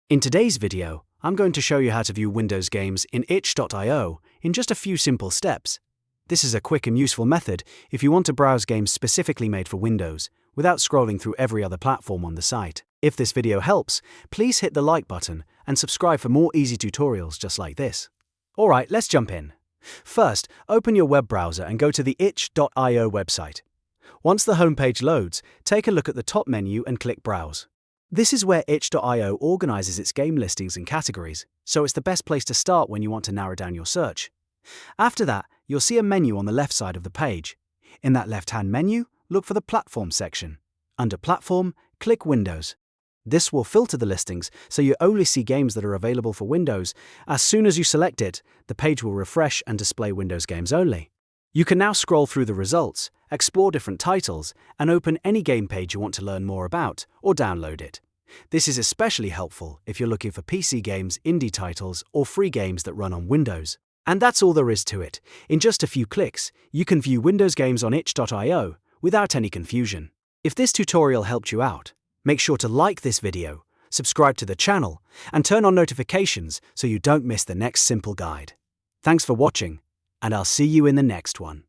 In today's video, I'm going to show you how to view Windows games in itch.io in just a few simple steps. This is a quick and useful method if you want to browse games specifically made for Windows without scrolling through every other platform on the site. If this video helps, please hit the like button and subscribe for more easy tutorials just like this. Alright, let's jump in. First, open your web browser and go to the itch.io website. Once the homepage loads, take a look at the top menu and click Browse. This is where itch.io organizes its game listings and categories, so it's the best place to start when you want to narrow down your search. After that, you'll see a menu on the left side of the page. In that left-hand menu, look for the Platform section. Under Platform, click Windows. This will filter the listings so you only see games that are available for Windows. As soon as you select it, the page will refresh and display Windows games only. You can now scroll through the results, explore different titles, and open any game page you want to learn more about, or download it. This is especially helpful if you're looking for PC games, indie titles, or free games that run on Windows. And that's all there is to it. In just a few clicks, you can view Windows games on itch.io without any confusion. If this tutorial helped you out, make sure to like this video, subscribe to the channel, and turn on notifications so you don't miss the next simple guide. Thanks for watching, and I'll see you in the next one.